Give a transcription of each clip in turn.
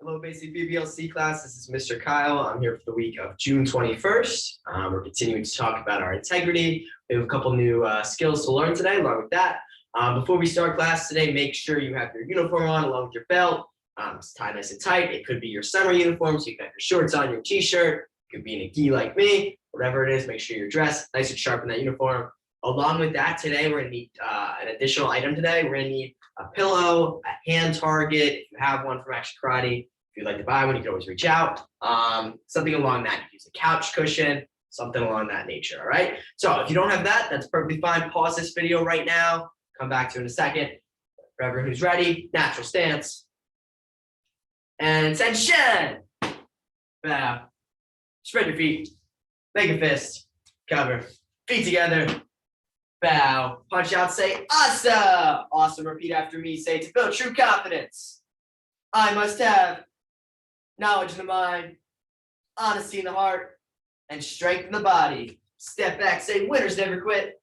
Hello, basic BBLC class. This is Mr. Kyle. I'm here for the week of June 21st. We're continuing to talk about our integrity. We have a couple new skills to learn today. Along with that, before we start class today, make sure you have your uniform on along with your belt. It's tied nice and tight. It could be your summer uniform, so you can have your shorts on, your t-shirt. You could be in a gi like me. Whatever it is, make sure you're dressed nice and sharp in that uniform. Along with that, today we're going to need an additional item today. We're going to need a pillow, a hand target. If you have one from Action Karate, if you'd like to buy one, you can always reach out. Something along that. You can use a couch cushion, something along that nature. All right. So if you don't have that, that's perfectly fine. Pause this video right now. Come back to it in a second. For everyone who's ready, natural stance. And attention. Bow. Spread your feet. Make a fist. Cover. Feet together. Bow. Punch out. Say asa. Awesome. Repeat after me. Say, to build true confidence, I must have knowledge in the mind, honesty in the heart, and strength in the body. Step back. Say, winners never quit.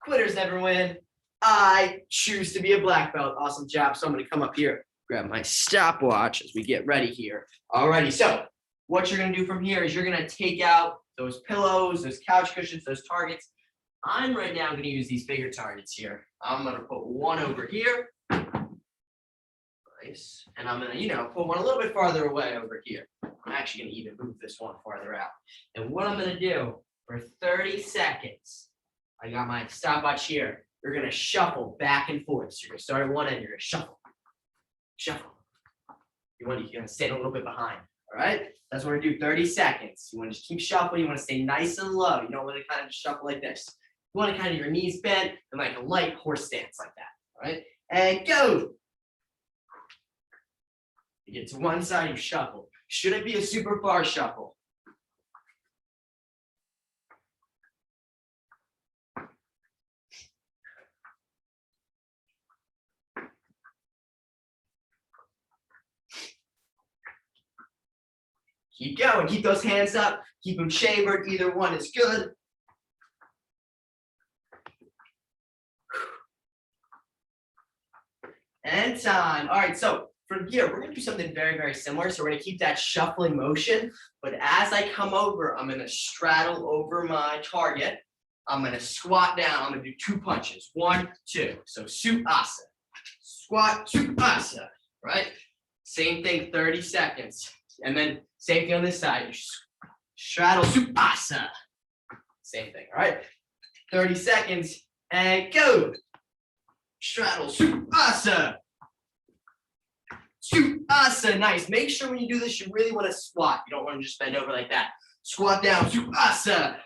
Quitters never win. I choose to be a black belt. Awesome job. So I'm going to come up here, grab my stopwatch as we get ready here. Alrighty. So what you're going to do from here is you're going to take out those pillows, those couch cushions, those targets. I'm right now going to use these bigger targets here. I'm going to put one over here. Nice. And I'm going to, put one a little bit farther away over here. I'm actually going to even move this one farther out. And what I'm going to do for 30 seconds, I got my stopwatch here. You're going to shuffle back and forth. So you're going to start at one end. You're going to shuffle. Shuffle. You're going to stay a little bit behind. All right? That's what we're going to do, 30 seconds. You want to just keep shuffling. You want to stay nice and low. You don't want to kind of just shuffle like this. You want to kind of your knees bent and like a light horse stance like that. All right? And go. You get to one side, you shuffle. Shouldn't be a super far shuffle. Keep going. Keep those hands up. Keep them chambered. Either one is good. And time. All right, so from here, we're going to do something very, very similar. So we're going to keep that shuffling motion. But as I come over, I'm going to straddle over my target. I'm going to squat down. I'm going to do 2 punches. 1, 2. So suasa. Squat, suasa. Right? Same thing, 30 seconds. And then same thing on this side. You straddle, suasa. Same thing, all right? 30 seconds, and go. Straddle, suasa. Suasa, nice. Make sure when you do this, you really want to squat. You don't want to just bend over like that. Squat down, suasa.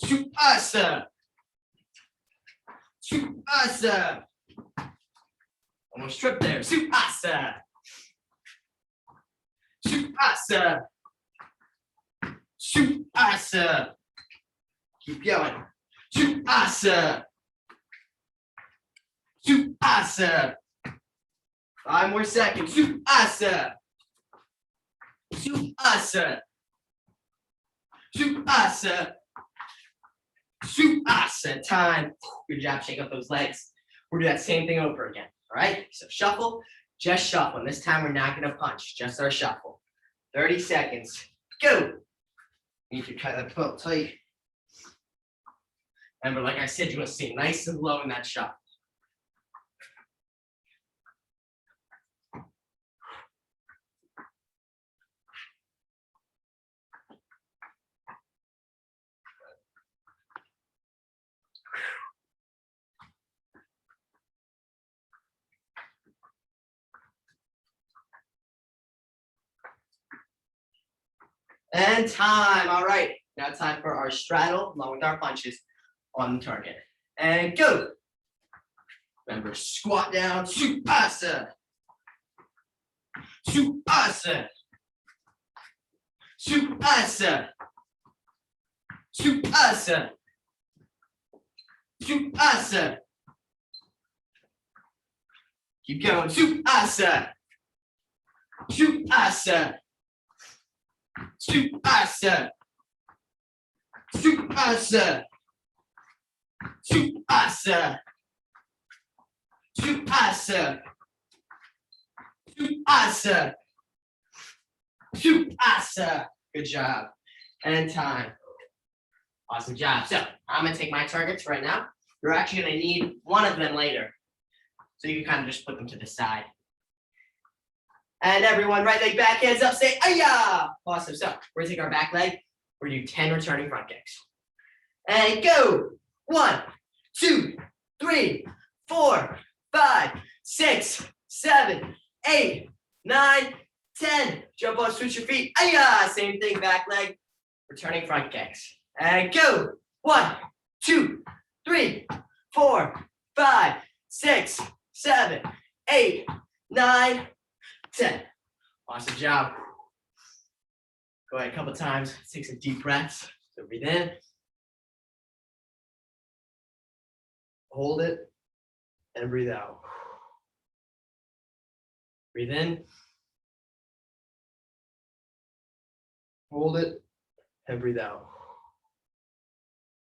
Suasa. Suasa. Almost tripped there. Suasa. Suasa. Suasa. Keep going. Suasa. Suasa. 5 more seconds. Suasa. Suasa. Suasa. Suasa. Time. Good job. Shake up those legs. We'll do that same thing over again. All right. So shuffle. Just shuffle. And this time we're not going to punch. Just our shuffle. 30 seconds. Go. You need to try that belt tight. Remember, like I said, you want to stay nice and low in that shuffle. And time. All right. Now time for our straddle along with our punches on the target. And go. Remember, squat down. Suasa. Suasa. Suasa. Suasa. Suasa. Keep going. Suasa. Suasa. Suasa. Suasa. Suasa. Suasa. Asa. Asa. Good job. And time. Awesome job. So I'm going to take my targets right now. You're actually going to need one of them later. So you can kind of just put them to the side. And everyone, right leg back, hands up, say, ayah! Awesome. So we're going to take our back leg. We're going to do 10 returning front kicks. And go. 1, 2, 3, 4, 5, 6, 7, 8, 9, 10. Jump on, switch your feet. Ayah! Same thing, back leg. Returning front kicks. And go. 1, 2, 3, 4, 5, 6, 7, 8, 9, 10. Awesome job. Go ahead a couple times. Take some deep breaths. So breathe in. Hold it and breathe out. Breathe in. Hold it and breathe out.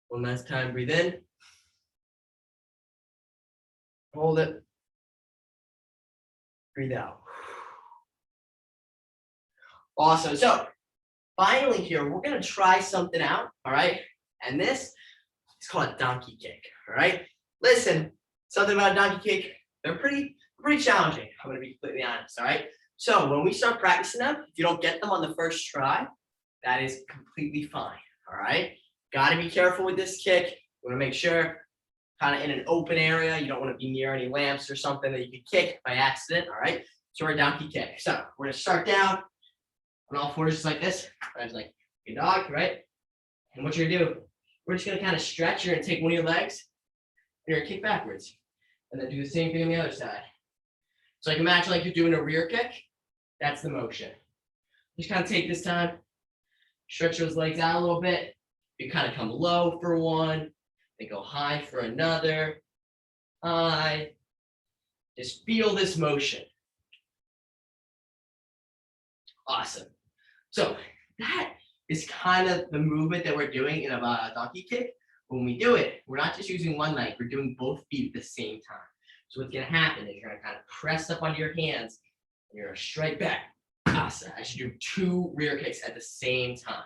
One last time, breathe in. Hold it. Breathe out. Awesome. So finally here, we're going to try something out, all right? And this is called a donkey kick, all right? Listen, something about a donkey kick, they're pretty challenging. I'm going to be completely honest, all right? So when we start practicing them, if you don't get them on the first try, that is completely fine, all right? Got to be careful with this kick. You want to make sure kind of in an open area. You don't want to be near any lamps or something that you could kick by accident, all right? So we're a donkey kick. So we're going to start down on all fours just like this, right? Like a dog, right? And what you're going to do, we're just going to kind of stretch. You're going to take one of your legs, and you're going to kick backwards. And then do the same thing on the other side. So like imagine like you're doing a rear kick. That's the motion. Just kind of take this time, stretch those legs out a little bit. You kind of come low for one, then go high for another. High. Just feel this motion. Awesome. So that is kind of the movement that we're doing in a donkey kick. When we do it, we're not just using one leg, we're doing both feet at the same time. So what's going to happen is you're going to kind of press up onto your hands and you're going to strike back. Awesome. I should do 2 rear kicks at the same time.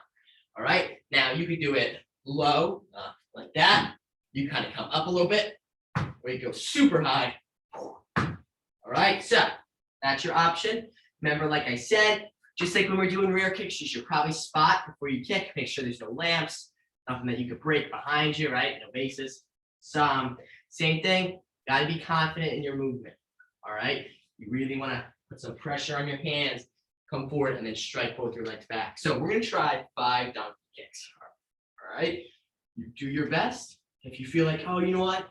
All right. Now you could do it low, like that. You kind of come up a little bit, or you go super high. All right. So that's your option. Remember, like I said, just like when we're doing rear kicks, you should probably spot before you kick. Make sure there's no lamps, nothing that you could break behind you, right? No bases. Same thing. Got to be confident in your movement. All right. You really want to put some pressure on your hands, come forward, and then strike both your legs back. So we're going to try 5 donkey kicks. All right. You do your best. If you feel like, oh, you know what?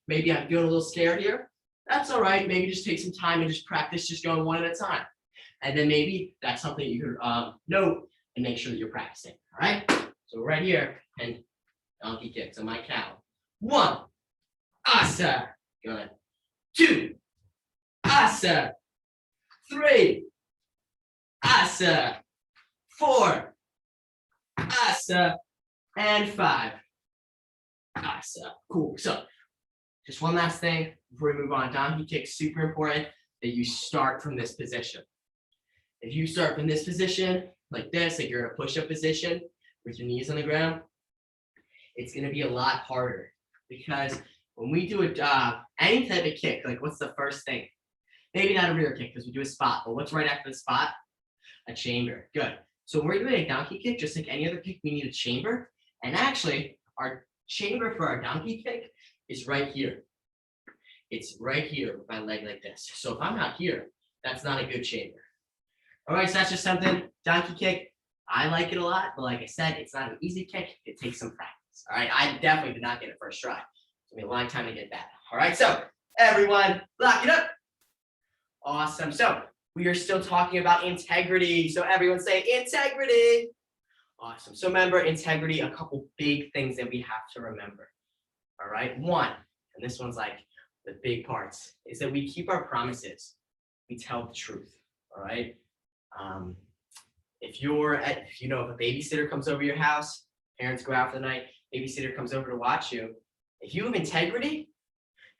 Maybe I'm feeling a little scared here. That's all right. Maybe just take some time and just practice just going one at a time. And then maybe that's something you could note and make sure that you're practicing. All right. So right here and donkey kicks on my count. 1. Asa. Good. 2. Asa. 3. Asa. 4. Asa. And 5. Asa. Cool. So just one last thing before we move on. Donkey kick, super important that you start from this position. If you start from this position, like this, like you're in a push-up position with your knees on the ground, it's going to be a lot harder because when we do any type of kick, like what's the first thing? Maybe not a rear kick because we do a spot, but what's right after the spot? A chamber. Good. So when we're doing a donkey kick, just like any other kick, we need a chamber. And actually, our chamber for our donkey kick is right here. It's right here with my leg like this. So if I'm not here, that's not a good chamber. All right, so that's just something, donkey kick. I like it a lot, but like I said, it's not an easy kick. It takes some practice. All right, I definitely did not get it first try. It took me a long time to get that. All right, so everyone, lock it up. Awesome. So we are still talking about integrity. So everyone say integrity. Awesome. So remember integrity, a couple big things that we have to remember. All right, 1, and this one's like the big parts, is that we keep our promises. We tell the truth. All right. If if a babysitter comes over your house, parents go out for the night, babysitter comes over to watch you. If you have integrity,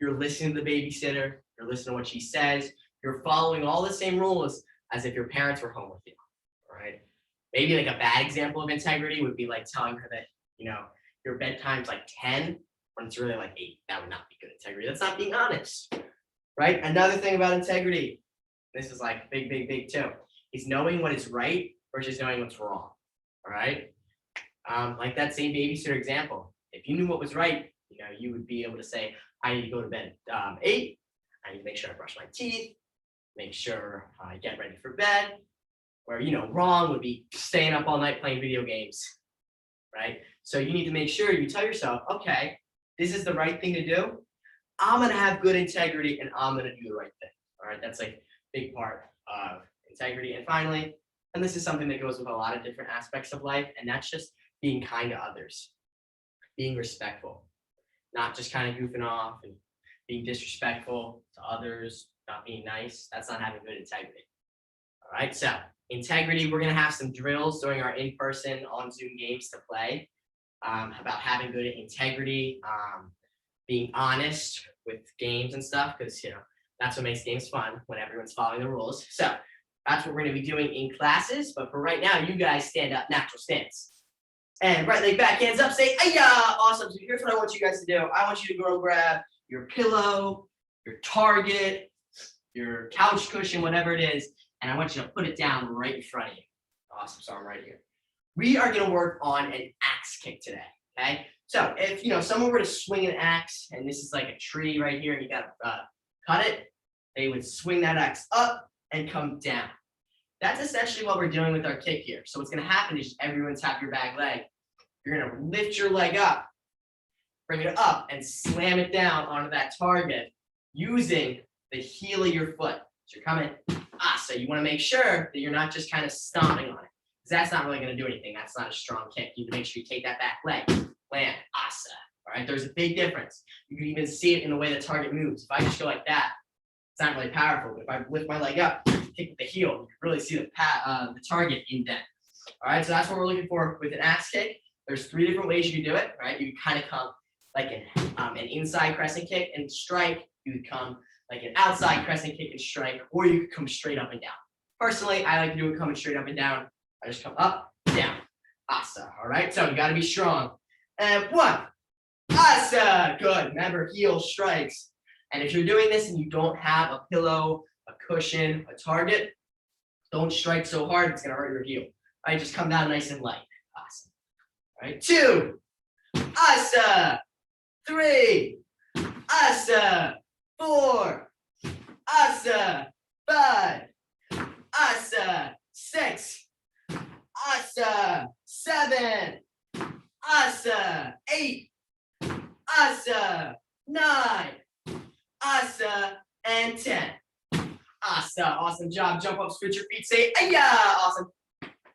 you're listening to the babysitter, you're listening to what she says, You're following all the same rules as if your parents were home with you, all right? Maybe like a bad example of integrity would be like telling her that, your bedtime's like 10 when it's really like 8. That would not be good integrity. That's not being honest, right? Another thing about integrity, this is like big, big, big too, is knowing what is right versus knowing what's wrong, all right? Like that same babysitter example. If you knew what was right, you would be able to say, I need to go to bed at 8. I need to make sure I brush my teeth, make sure I get ready for bed. Where, wrong would be staying up all night playing video games, right? So you need to make sure you tell yourself, okay, this is the right thing to do. I'm going to have good integrity and I'm going to do the right thing. All right. That's like a big part of integrity. And finally, and this is something that goes with a lot of different aspects of life, and that's just being kind to others, being respectful, not just kind of goofing off and being disrespectful to others, not being nice. That's not having good integrity. All right. So integrity, we're going to have some drills during our in-person on Zoom games to play about having good integrity, being honest with games and stuff, because that's what makes games fun when everyone's following the rules. So that's what we're going to be doing in classes. But for right now, you guys stand up, natural stance. And right leg back, hands up, say, "Ayah!" Awesome. So here's what I want you guys to do. I want you to go grab your pillow, your target, your couch cushion, whatever it is, and I want you to put it down right in front of you. Awesome. So I'm right here. We are going to work on an axe kick today. Okay. So if someone were to swing an axe, and this is like a tree right here, and you got to cut it, they would swing that axe up and come down. That's essentially what we're doing with our kick here. So what's going to happen is everyone tap your back leg. You're going to lift your leg up, bring it up, and slam it down onto that target using the heel of your foot. So you're coming. So you want to make sure that you're not just kind of stomping on it, because that's not really going to do anything. That's not a strong kick. You need to make sure you take that back leg, land, asa. All right, there's a big difference. You can even see it in the way the target moves. If I just go like that, it's not really powerful. But if I lift my leg up, kick with the heel, you can really see the target indent. All right, so that's what we're looking for with an axe kick. There's 3 different ways you can do it. Right, you can kind of come like an inside crescent kick and strike. You would come like an outside crescent kick and strike, or you could come straight up and down. Personally, I like to do it coming straight up and down. I just come up, down, asa. All right, so you got to be strong. And 1, asa. Good. Remember, heel strikes. And if you're doing this and you don't have a pillow, a cushion, a target, don't strike so hard it's gonna hurt your heel. All right, just come down nice and light. Awesome. All right, 2, asa. 3, asa. 4, asa. 5, asa. 6, asa. 7, asa. 8, asa. 9, asa, and 10. Asa. Awesome job. Jump up, switch your feet, say, "Ayah!" Awesome.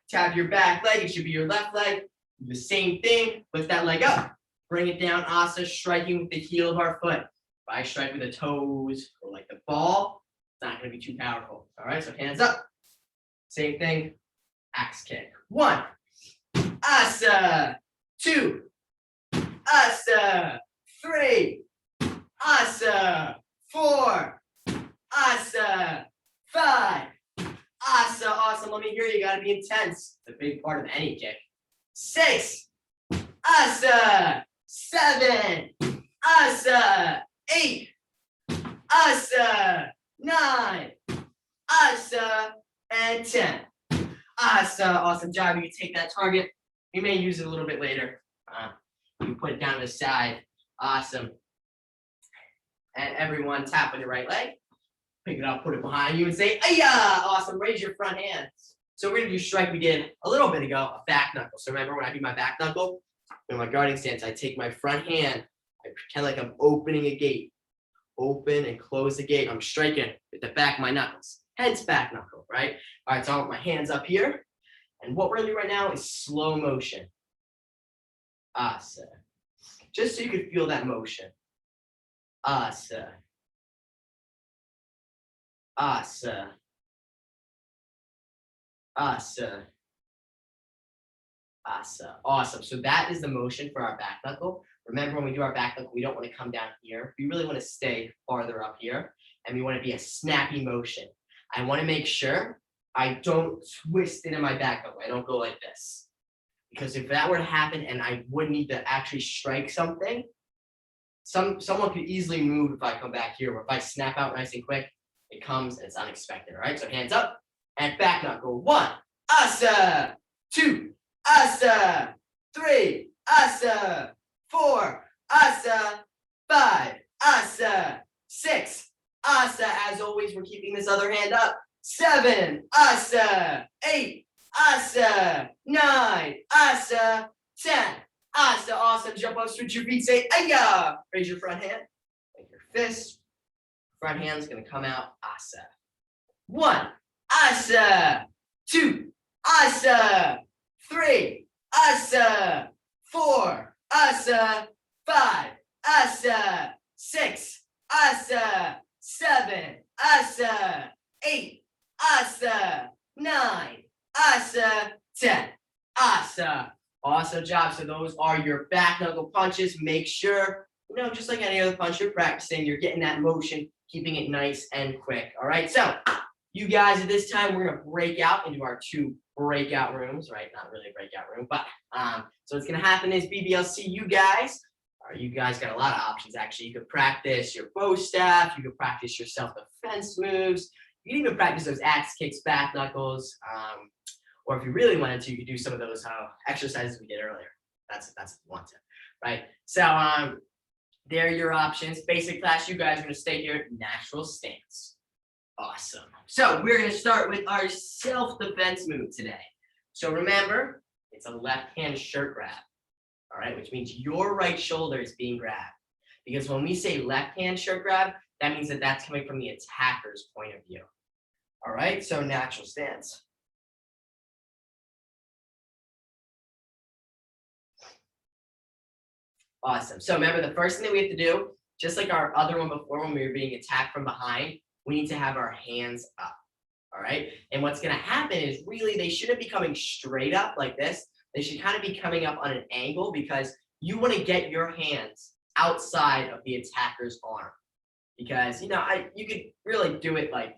Tap your back leg. It should be your left leg. Do the same thing. Lift that leg up. Bring it down, asa, striking with the heel of our foot. If I strike with the toes or like the ball, it's not going to be too powerful. All right, so hands up. Same thing. Axe kick. 1, asa. 2, asa. 3, asa. 4, asa. 5, asa. Awesome. Let me hear you. Got to be intense. It's a big part of any kick. 6, asa. 7, asa. 8, asa. 9, asa. And 10. Asa. Awesome job. You can take that target. You may use it a little bit later. You can put it down to the side. Awesome. And everyone tap on your right leg. Pick it up, put it behind you, and say, "Ayah!" Awesome. Raise your front hand. So we're going to do strike we did a little bit ago, a back knuckle. So remember when I do my back knuckle, in my guarding stance, I take my front hand, I pretend like I'm opening a gate. Open and close the gate. I'm striking with the back of my knuckles. Hence back knuckle, right? All right, so I want my hands up here. And what we're going to do right now is slow motion. Asa. Just so you can feel that motion. Asa. Asa. Asa. Asa. Awesome. So that is the motion for our back knuckle. Remember, when we do our back knuckle, we don't want to come down here. We really want to stay farther up here. and we want to be a snappy motion. I want to make sure I don't twist it in my back knuckle. I don't go like this. Because if that were to happen and I would need to actually strike something, someone could easily move if I come back here, or if I snap out nice and quick, it comes and it's unexpected. All right, so hands up and back knuckle. 1, asa, 2, asa, 3, asa, 4, asa, 5, asa, 6, asa. As always, we're keeping this other hand up. 7, asa, 8, asa, 9, asa, 10, asa. Awesome. Jump up, switch your feet, say ayah. Raise your front hand, make your fist. Front hand's gonna come out, asa. 1, asa, 2, asa, 3, asa, 4, asa, 5, asa, 6, asa, 7, asa, 8, asa, 9, asa, 10, asa. Awesome job. So those are your back knuckle punches. Make sure, just like any other punch you're practicing, you're getting that motion, keeping it nice and quick. All right. So you guys, at this time, we're going to break out into our 2 breakout rooms, right? Not really a breakout room, but so what's going to happen is BBLC, you guys got a lot of options, actually. You could practice your bow staff. You could practice your self-defense moves. You can even practice those axe kicks, back knuckles. Or if you really wanted to, you could do some of those exercises we did earlier. That's if you want to, right? So there are your options. Basic class, you guys are going to stay here. Natural stance. Awesome. So we're going to start with our self-defense move today. So remember, it's a left hand shirt grab, all right, which means your right shoulder is being grabbed. Because when we say left hand shirt grab, that means that that's coming from the attacker's point of view. All right, so natural stance. Awesome. So remember, the first thing that we have to do, just like our other one before when we were being attacked from behind, we need to have our hands up. All right. And what's going to happen is really they shouldn't be coming straight up like this. They should kind of be coming up on an angle because you want to get your hands outside of the attacker's arm. Because, you could really do it like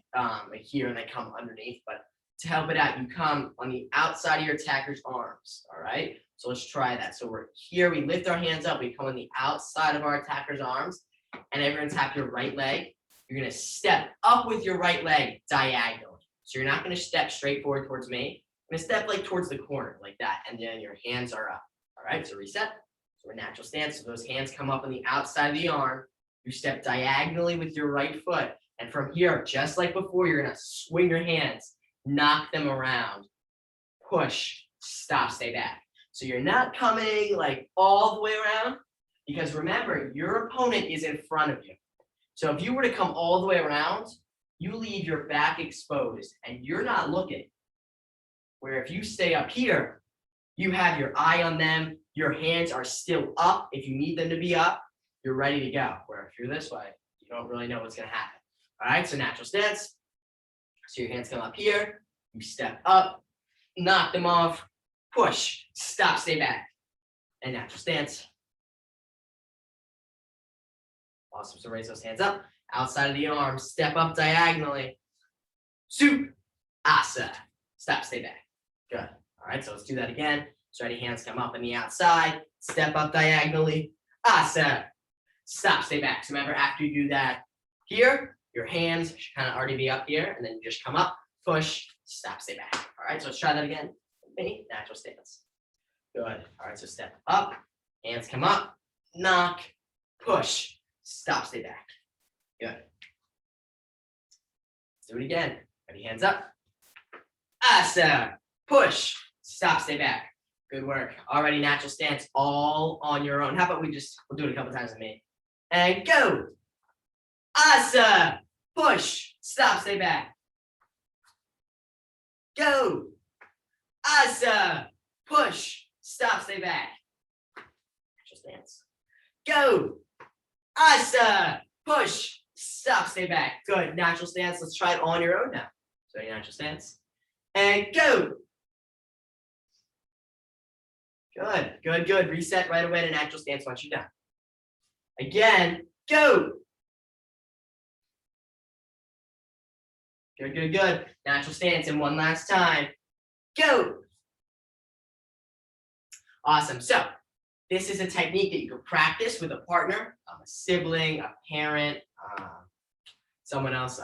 here and then come underneath. But to help it out, you come on the outside of your attacker's arms. All right. So let's try that. So we're here, we lift our hands up, we come on the outside of our attacker's arms, and everyone tap your right leg. You're going to step up with your right leg diagonally. So you're not going to step straight forward towards me. You're going to step like towards the corner like that, and then your hands are up. All right, so reset. So we're natural stance. So those hands come up on the outside of the arm. You step diagonally with your right foot. And from here, just like before, you're going to swing your hands, knock them around, push, stop, stay back. So you're not coming like all the way around because remember, your opponent is in front of you. So if you were to come all the way around, you leave your back exposed and you're not looking. Where if you stay up here, you have your eye on them, your hands are still up. If you need them to be up, you're ready to go. Where if you're this way, you don't really know what's going to happen. All right, so natural stance. So your hands come up here, you step up, knock them off, push, stop, stay back, and natural stance. Awesome. So raise those hands up, outside of the arm, step up diagonally. Soup, asa, stop, stay back. Good. All right, so let's do that again. So ready, hands come up on the outside, step up diagonally, asa, stop, stay back. So remember, after you do that here, your hands should kind of already be up here, and then you just come up, push, stop, stay back. All right, so let's try that again. Natural stance. Good. All right, so step up, hands come up, knock, push, stop, stay back. Good. Let's do it again. Ready, hands up. Asa, push, stop, stay back. Good work. Already natural stance all on your own. How about we'll do it a couple times with me. And go. Asa, push, stop, stay back. Go. Asa, push, stop, stay back. Natural stance. Go. Asa, push, stop, stay back. Good. Natural stance. Let's try it on your own now. So natural stance. And go. Good, good, good. Reset right away to natural stance once you're done. Again, go. Good, good, good. Natural stance and one last time. Go. Awesome. So this is a technique that you can practice with a partner, a sibling, a parent, someone else,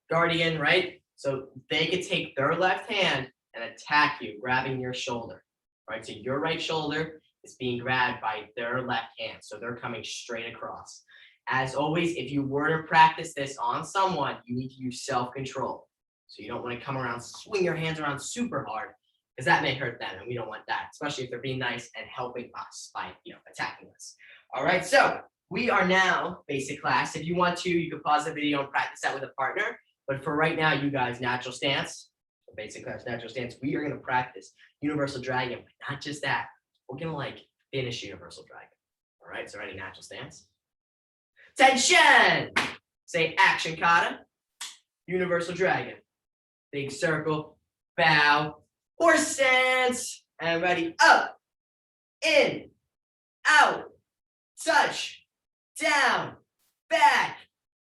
guardian, right? So they could take their left hand and attack you, grabbing your shoulder, right? So your right shoulder is being grabbed by their left hand. So they're coming straight across. As always, if you were to practice this on someone, you need to use self-control. So you don't want to come around, swing your hands around super hard, because that may hurt them, and we don't want that, especially if they're being nice and helping us by attacking us. All right, so we are now basic class. If you want to, you can pause the video and practice that with a partner. But for right now, you guys, natural stance, so basic class, natural stance, we are going to practice universal dragon, but not just that. We're going to finish universal dragon. All right, so ready, natural stance. Tension! Say action kata, universal dragon. Big circle, bow, horse stance, and ready, up, in, out, touch, down, back,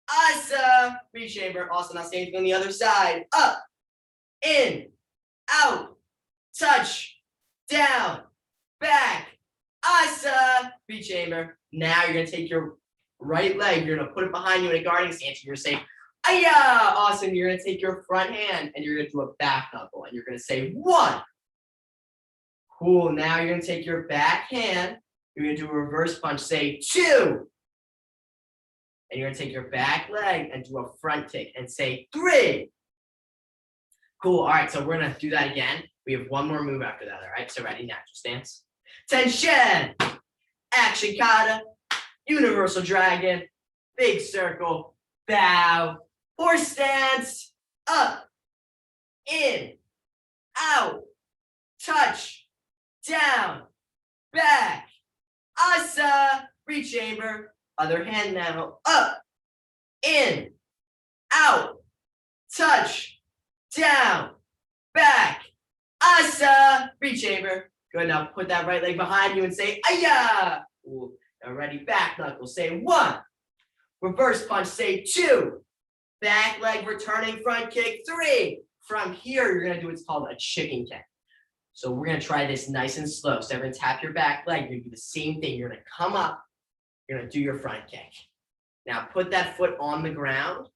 asa, rechamber. Also, now same thing on the other side, up, in, out, touch, down, back, asa, rechamber. Now you're gonna take your right leg, you're gonna put it behind you in a guarding stance, you're gonna say, Aya! Awesome. You're gonna take your front hand and you're gonna do a back knuckle and you're gonna say 1. Cool. Now you're gonna take your back hand, you're gonna do a reverse punch, say 2. And you're gonna take your back leg and do a front kick and say 3. Cool. All right, so we're gonna do that again. We have one more move after that. All right, so ready, natural stance. Tension, action kata, universal dragon, big circle, bow, horse stance, up, in, out, touch, down, back, asa, rechamber, other hand now, up, in, out, touch, down, back, asa, rechamber. Good, now put that right leg behind you and say, aya. Cool. Now ready, back knuckle, say 1. Reverse punch, say 2. Back leg returning front kick, 3. From here, you're gonna do what's called a chicken kick. So we're gonna try this nice and slow. So everyone tap your back leg, you're gonna do the same thing. You're gonna come up, you're gonna do your front kick. Now put that foot on the ground,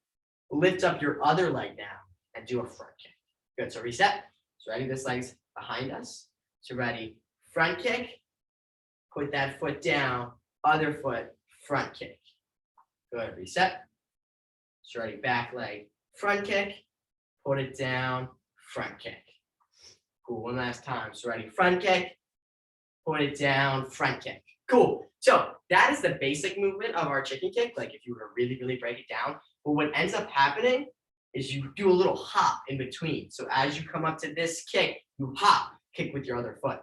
lift up your other leg now, and do a front kick. Good, so reset. So ready, this leg's behind us. So ready, front kick, put that foot down, other foot, front kick. Good, reset. So ready, back leg, front kick, put it down, front kick. Cool, one last time. So ready, front kick, put it down, front kick. Cool. So that is the basic movement of our chicken kick, like if you were to really, really break it down. But what ends up happening is you do a little hop in between. So as you come up to this kick, you hop, kick with your other foot.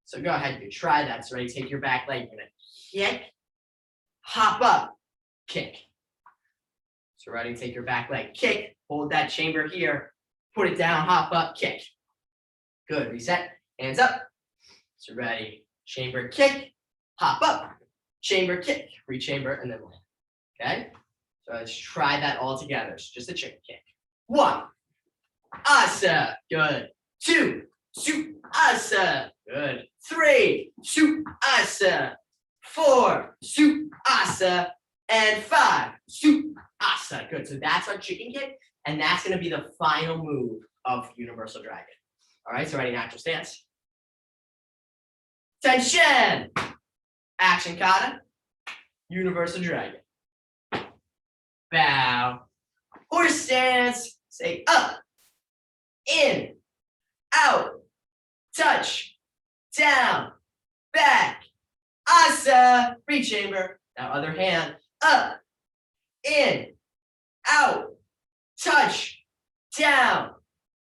So go ahead, you can try that. So ready, take your back leg, you're gonna kick, hop up, kick. So ready, take your back leg, kick, hold that chamber here, put it down, hop up, kick. Good, reset, hands up. So ready, chamber kick, hop up, chamber kick, rechamber, and then land. Okay? So let's try that all together. So just a chicken kick. 1, asa, good. 2, shoot, asa, good. 3, shoot, asa. 4, shoot, asa. And 5, shoot, asa. Good. So that's our chicken kick, and that's going to be the final move of universal dragon. All right, so ready, natural stance. Tension, action kata, universal dragon. Bow, horse stance, say up, in, out, touch, down, back, asa, rechamber. Now other hand, up, in, out, touch, down,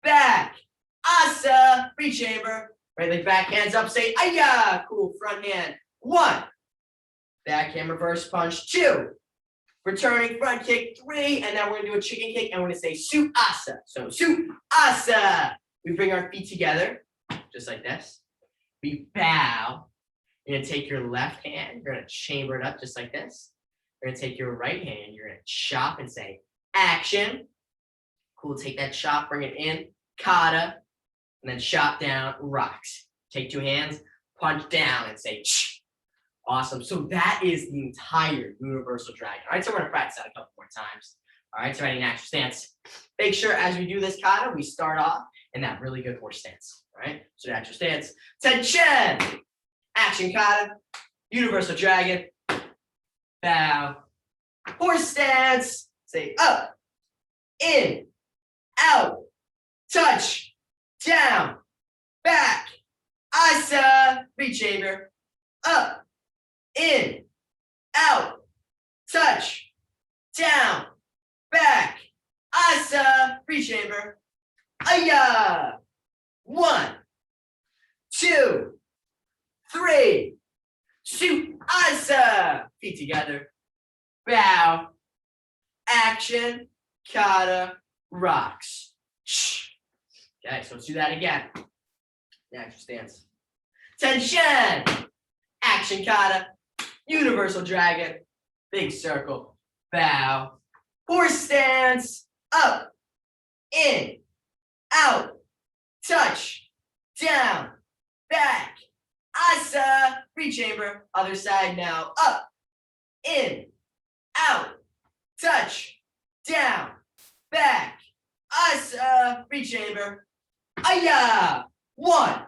back, asa, rechamber. Right leg back, hands up, say aya. Cool, front hand, 1. Backhand reverse punch, 2. Returning front kick, 3. And now we're gonna do a chicken kick and we're gonna say su asa. So su asa. We bring our feet together, just like this. We bow. You're gonna take your left hand, you're gonna chamber it up just like this. You're gonna take your right hand, you're gonna chop and say action. Cool, take that chop, bring it in, kata, and then chop down, rocks. Take 2 hands, punch down, and say, shh. Awesome. So that is the entire universal dragon. All right, so we're going to practice that a couple more times. All right, so ready, natural stance. Make sure as we do this kata, we start off in that really good horse stance. All right, so natural stance. Tension. Action kata. Universal dragon. Bow. Horse stance. Say up, in, out, touch, down, back, asa, rechamber, up, in, out, touch, down, back, asa, rechamber, aya. 1, 2, 3, shoot, asa. Feet together, bow, action, kata, rocks. Okay, so let's do that again. Natural stance. Tension. Action kata. Universal dragon. Big circle. Bow. Horse stance. Up. In. Out. Touch. Down. Back. Asa. Rechamber. Other side now. Up. In. Out. Touch. Down. Back. Asa. Rechamber. Aya. 1,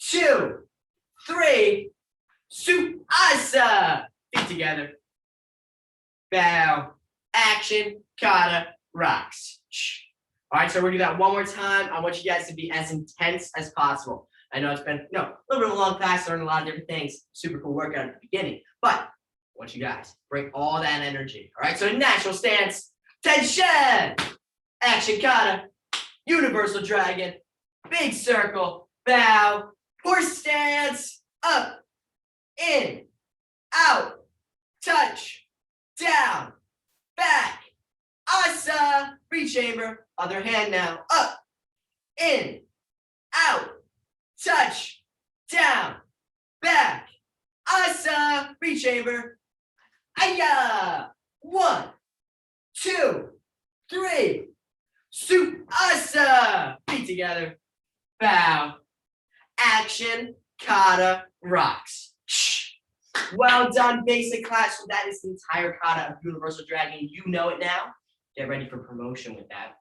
2, 3. Shoot. Asa. Feet together. Bow. Action. Kata. Rocks. All right, so we're gonna do that one more time. I want you guys to be as intense as possible. I know it's been a little bit of a long class, learning a lot of different things. Super cool workout at the beginning, but I want you guys bring all that energy. All right, so natural stance, tension, action kata, universal dragon, big circle, bow, horse stance, up, in, out, touch, down, back, asa, rechamber, other hand now, up, in, out, touch, down, back, asa, rechamber, aya. 1, 2, 3, shoot, asa. Feet together, bow, action, kata, rocks. Well done, basic class. So that is the entire kata of universal dragon. You know it now. Get ready for promotion with that.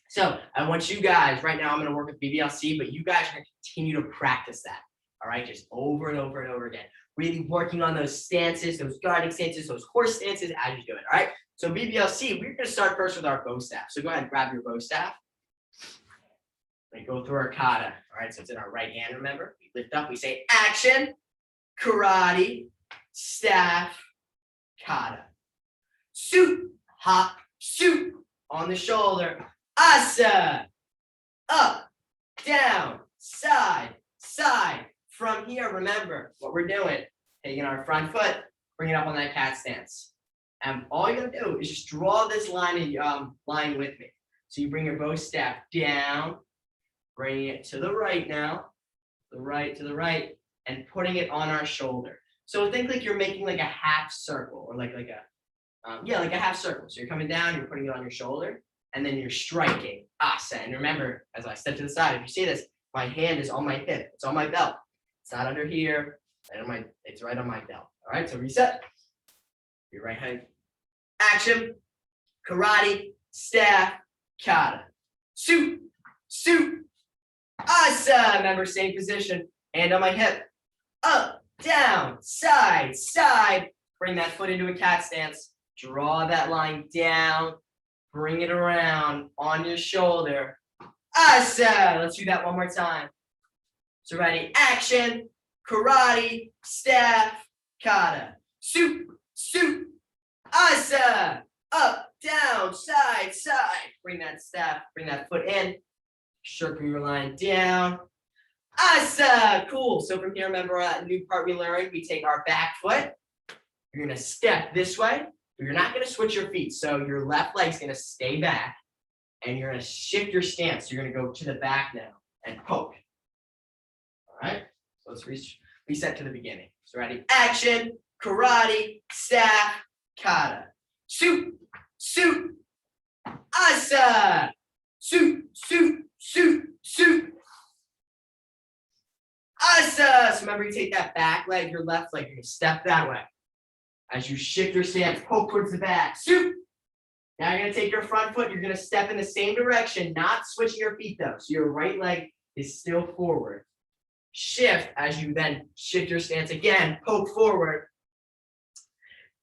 So I want you guys, right now I'm going to work with BBLC, but you guys are going to continue to practice that. All right, just over and over and over again. Really working on those stances, those guarding stances, those horse stances as you do it. All right, so BBLC, we're going to start first with our bow staff. So go ahead and grab your bow staff. We go through our kata. All right, so it's in our right hand, remember. We lift up, we say action, karate, staff, kata. Shoot, hop, shoot, on the shoulder, asa, up, down, side, side. From here, remember what we're doing. Taking our front foot, bring it up on that cat stance. And all you're gonna do is just draw this line with me. So you bring your bow staff down, bring it to the right now, the right to the right, and putting it on our shoulder. So think like you're making like a half circle, or like a half circle. So you're coming down, you're putting it on your shoulder, and then you're striking asa. And remember, as I step to the side, if you see this, my hand is on my hip, it's on my belt. It's not under here, it's right on my belt. All right, so reset. Your right hand. Action, karate, staff, kata. Shoot, shoot, asa. Remember, same position, hand on my hip. Up, down, side, side. Bring that foot into a cat stance. Draw that line down. Bring it around on your shoulder. Asa. Let's do that one more time. So ready, action, karate, staff, kata. Shoot, shoot, asa. Up, down, side, side. Bring that staff, bring that foot in. Circle your line down. Asa. Cool. So from here, remember that new part we learned, we take our back foot. You're going to step this way, but you're not going to switch your feet. So your left leg's going to stay back, and you're going to shift your stance. So you're going to go to the back now and poke. All right, so let's reset to the beginning. So ready, action, karate, staff, kata. Shoot, shoot, asa. Shoot, shoot, shoot, shoot. Asa. So remember, you take that back leg, your left leg, you're gonna step that way. As you shift your stance, poke towards the back. Shoot. Now you're gonna take your front foot, you're gonna step in the same direction, not switching your feet though. So your right leg is still forward. Shift as you then shift your stance again, poke forward.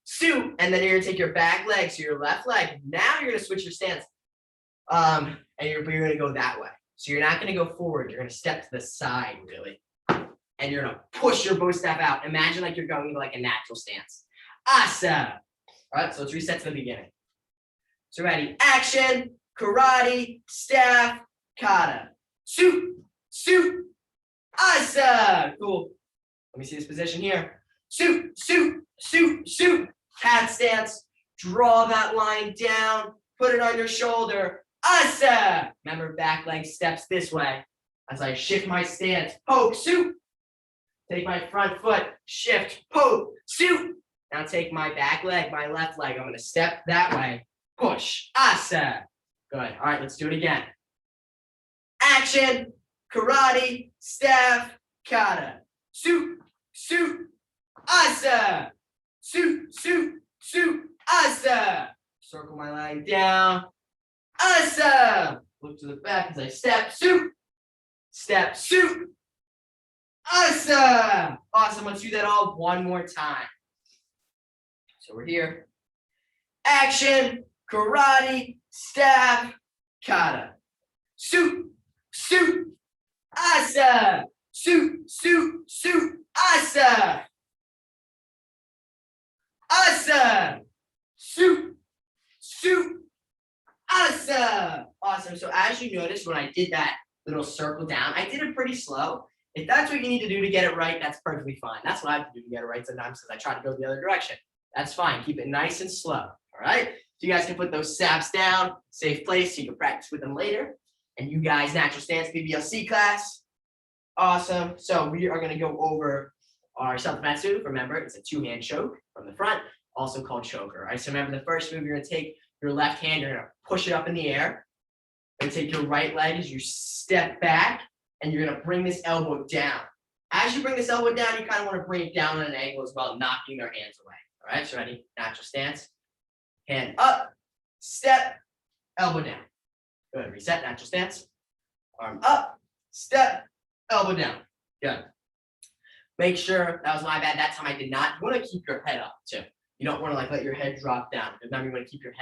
Shoot, and then you're gonna take your back leg, so your left leg. Now you're gonna switch your stance. And you're gonna go that way. So you're not gonna go forward, you're gonna step to the side, really. And you're gonna push your bow staff out. Imagine like you're going into like a natural stance. Awesome. All right, so let's reset to the beginning. So ready, action, karate, staff, kata. Shoot, shoot, awesome. Cool. Let me see this position here. Shoot, shoot, shoot, shoot. Cat stance, draw that line down, put it on your shoulder. Awesome. Remember, back leg steps this way. As I shift my stance, poke, shoot. Take my front foot, shift, poke, shoot. Now take my back leg, my left leg. I'm gonna step that way, push, awesome. Good, all right, let's do it again. Action, karate, staff, kata. Shoot, shoot, awesome. Shoot, shoot, shoot, awesome. Circle my line down, awesome. Look to the back as I step, shoot, awesome. Awesome, let's do that all one more time. So we're here. Action, karate, staff, kata. Shoot, shoot, awesome. Shoot, shoot, shoot, awesome. Awesome. Shoot, shoot, awesome. Awesome. So as you notice, when I did that little circle down, I did it pretty slow. If that's what you need to do to get it right, that's perfectly fine. That's what I have to do to get it right sometimes because I try to go the other direction. That's fine. Keep it nice and slow. All right. So you guys can put those saps down, safe place, so you can practice with them later. And you guys, natural stance BBLC class. Awesome. So we are going to go over our self-defense move. Remember, it's a two-hand choke from the front, also called choker. All right. So remember, the first move, you're going to take your left hand, you're going to push it up in the air. You're going to take your right leg as you step back, and you're going to bring this elbow down. As you bring this elbow down, you kind of want to bring it down at an angle as well, knocking their hands away. All right, so ready? Natural stance. Hand up, step, elbow down. Good. Reset, natural stance. Arm up, step, elbow down. Good. Make sure, that was my bad. That time I did not. You want to keep your head up too. You don't want to like let your head drop down. Remember, you want to keep your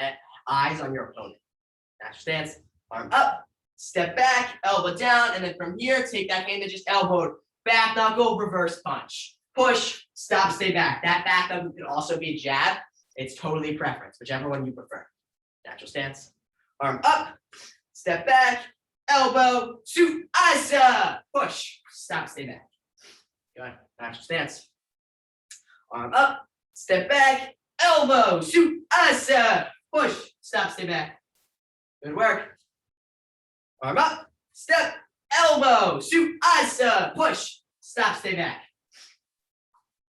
eyes on your opponent. Natural stance. Arm up, step back, elbow down, and then from here, take that hand that just elbowed. Back knuckle, reverse punch. Push, stop, stay back. That back knuckle could also be a jab. It's totally preference, whichever one you prefer. Natural stance. Arm up, step back, elbow, shoot, asa. Push, stop, stay back. Good. Natural stance. Arm up, step back, elbow, shoot, asa. Push, stop, stay back. Good work. Arm up, step, elbow, shoot, asa. Push, stop, stay back.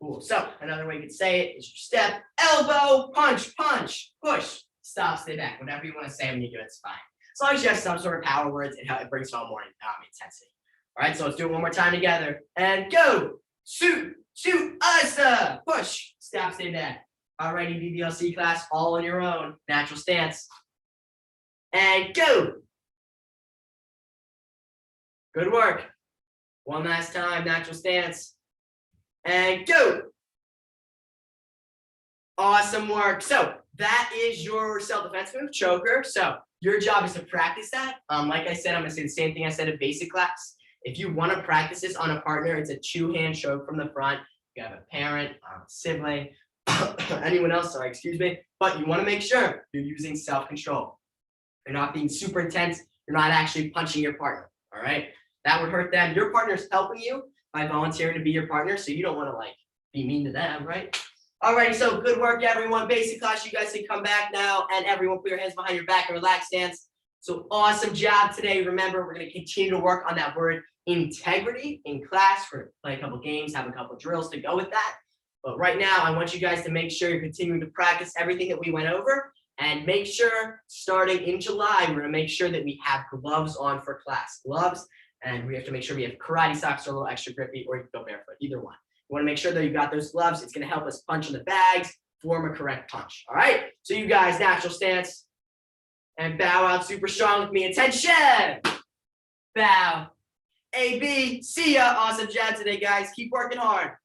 Cool. So another way you could say it is you step, elbow, punch, punch, push, stop, stay back. Whatever you want to say when you do it, it's fine. As long as you have some sort of power words, it brings home more intensity. All right, so let's do it one more time together. And go. Shoot, shoot, asa, push, stop, stay back. All righty, BBLC class, all on your own. Natural stance. And go. Good work. One last time, natural stance. And go. Awesome work. So that is your self-defense move, choker. So your job is to practice that. Like I said, I'm going to say the same thing I said in basic class. If you want to practice this on a partner, it's a two-hand choke from the front. You have a parent, a sibling, anyone else, sorry, excuse me. But you want to make sure you're using self-control. You're not being super intense. You're not actually punching your partner, all right? That would hurt them. Your partner's helping you by volunteering to be your partner, so you don't want to like be mean to them, right? Alrighty, so good work, everyone. Basic class, you guys can come back now, and everyone put your hands behind your back and relax stance. So awesome job today. Remember, we're going to continue to work on that word integrity in class. We're going to play a couple games, have a couple drills to go with that. But right now, I want you guys to make sure you're continuing to practice everything that we went over. And make sure, starting in July, we're gonna make sure that we have gloves on for class. Gloves, and we have to make sure we have karate socks or a little extra grippy, or you can go barefoot, either one. You wanna make sure that you've got those gloves. It's gonna help us punch in the bags, form a correct punch, all right? So you guys, natural stance, and bow out super strong with me. Attention! Bow. A, B, see ya. Awesome job today, guys. Keep working hard.